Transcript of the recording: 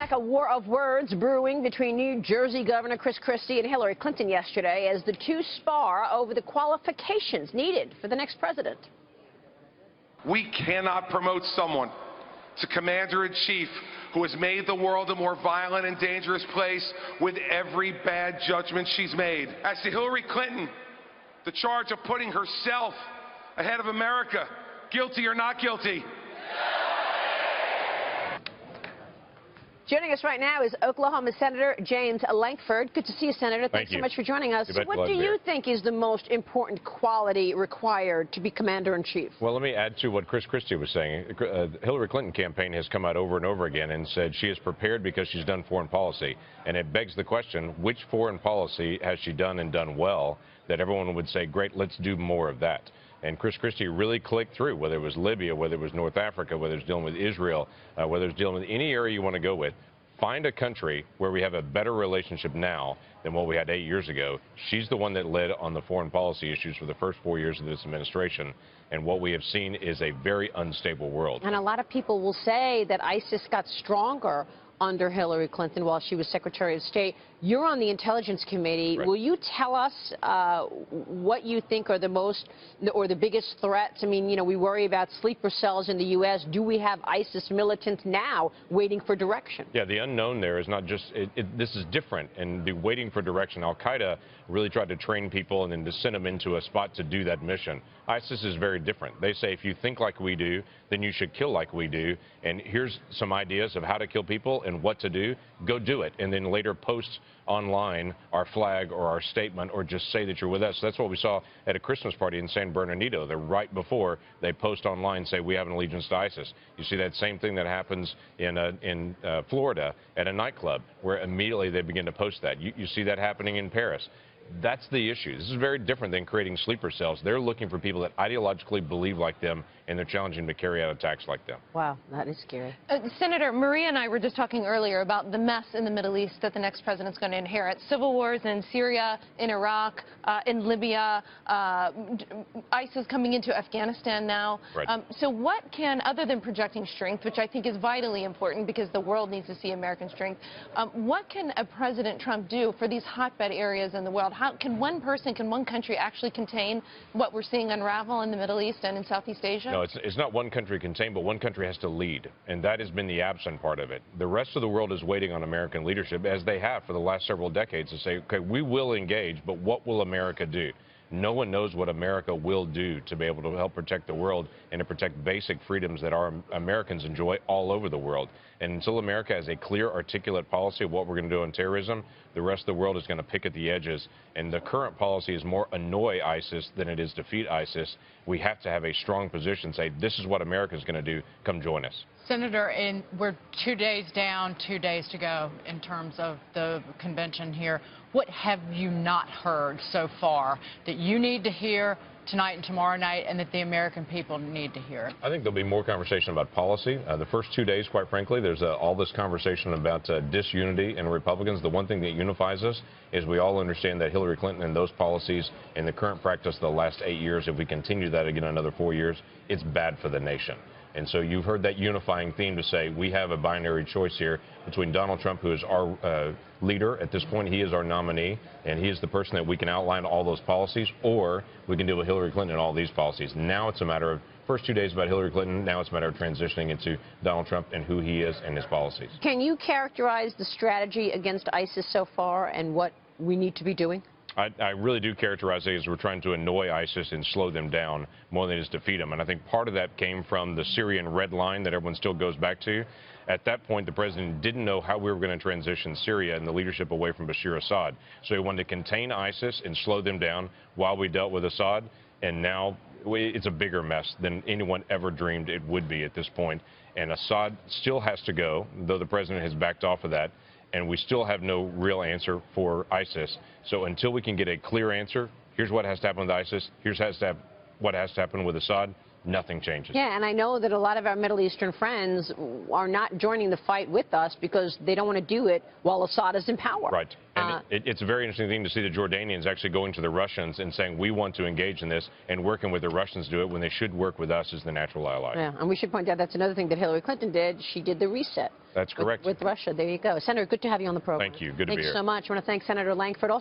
like a war of words brewing between New Jersey Governor Chris Christie and Hillary Clinton yesterday as the two spar over the qualifications needed for the next president. We cannot promote someone to commander-in-chief who has made the world a more violent and dangerous place with every bad judgment she's made. As to Hillary Clinton, the charge of putting herself ahead of America, guilty or not guilty? Joining us right now is Oklahoma Senator James Lankford. Good to see you, Senator. Thanks so much for joining us. What do you think is the most important quality required to be commander-in-chief? Well, let me add to what Chris Christie was saying. Hillary Clinton campaign has come out over and over again and said she is prepared because she's done foreign policy. And it begs the question, which foreign policy has she done and done well that everyone would say, great, let's do more of that? And Chris Christie really clicked through, whether it was Libya, whether it was North Africa, whether it's dealing with Israel, whether it's dealing with any area you want to go with. Find a country where we have a better relationship now than what we had 8 years ago. She's the one that led on the foreign policy issues for the first 4 years of this administration. And what we have seen is a very unstable world. And a lot of people will say that ISIS got stronger under Hillary Clinton while she was Secretary of State. You're on the Intelligence Committee. Right. Will you tell us what you think are the most or the biggest threats? I mean, you know, we worry about sleeper cells in the U.S. Do we have ISIS militants now waiting for direction? Yeah, the unknown there is not just, this is different. And the waiting for direction, Al-Qaeda really tried to train people and then to send them into a spot to do that mission. ISIS is very different. They say if you think like we do, then you should kill like we do. And here's some ideas of how to kill people and what to do. Go do it. And then later post online our flag or our statement or just say that you're with us. That's what we saw at a Christmas party in San Bernardino. They're right before they post online, say we have an allegiance to ISIS. You see that same thing that happens in Florida at a nightclub where immediately they begin to post that. You see that happening in Paris. That's the issue. This is very different than creating sleeper cells. They're looking for people that ideologically believe like them, and they're challenging them to carry out attacks like them. Wow, that is scary. Senator, Maria and I were just talking earlier about the mess in the Middle East that the next president's going to inherit. Civil wars in Syria, in Iraq, in Libya, ISIS coming into Afghanistan now. Right. So what can, other than projecting strength, which I think is vitally important because the world needs to see American strength, what can President Trump do for these hotbed areas in the world? How can one person, can one country actually contain what we're seeing unravel in the Middle East and in Southeast Asia? No, it's not one country contained, but one country has to lead, and that has been the absent part of it. The rest of the world is waiting on American leadership, as they have for the last several decades, to say, okay, we will engage, but what will America do? No one knows what America will do to be able to help protect the world and to protect basic freedoms that our Americans enjoy all over the world. And until America has a clear, articulate policy of what we're going to do on terrorism, the rest of the world is going to pick at the edges. And the current policy is more annoy ISIS than it is defeat ISIS. We have to have a strong position, say, this is what America is going to do. Come join us. Senator, we're 2 days down, 2 days to go in terms of the convention here. What have you not heard so far that you need to hear tonight and tomorrow night and that the American people need to hear? I think there'll be more conversation about policy. The first 2 days, quite frankly, there's all this conversation about disunity in Republicans. The one thing that unifies us is we all understand that Hillary Clinton and those policies and the current practice of the last 8 years, if we continue that again another 4 years, it's bad for the nation. And so you've heard that unifying theme to say we have a binary choice here between Donald Trump, who is our leader at this point. He is our nominee, and he is the person that we can outline all those policies, or we can deal with Hillary Clinton and all these policies. Now it's a matter of first 2 days about Hillary Clinton. Now it's a matter of transitioning into Donald Trump and who he is and his policies. Can you characterize the strategy against ISIS so far and what we need to be doing? I really do characterize it as we're trying to annoy ISIS and slow them down more than just defeat them. And I think part of that came from the Syrian red line that everyone still goes back to. At that point, the president didn't know how we were going to transition Syria and the leadership away from Bashar Assad. So he wanted to contain ISIS and slow them down while we dealt with Assad. And now it's a bigger mess than anyone ever dreamed it would be at this point. And Assad still has to go, though the president has backed off of that. And we still have no real answer for ISIS. So until we can get a clear answer, here's what has to happen with ISIS, here's what has to happen with Assad, nothing changes. Yeah, and I know that a lot of our Middle Eastern friends are not joining the fight with us because they don't want to do it while Assad is in power. Right. And it's a very interesting thing to see the Jordanians actually going to the Russians and saying, we want to engage in this, and working with the Russians to do it when they should work with us as the natural ally. Yeah, and we should point out that's another thing that Hillary Clinton did. She did the reset. That's correct. With Russia. There you go. Senator, good to have you on the program. Thank you. Good to be here. Thanks so much. I want to thank Senator Lankford. Also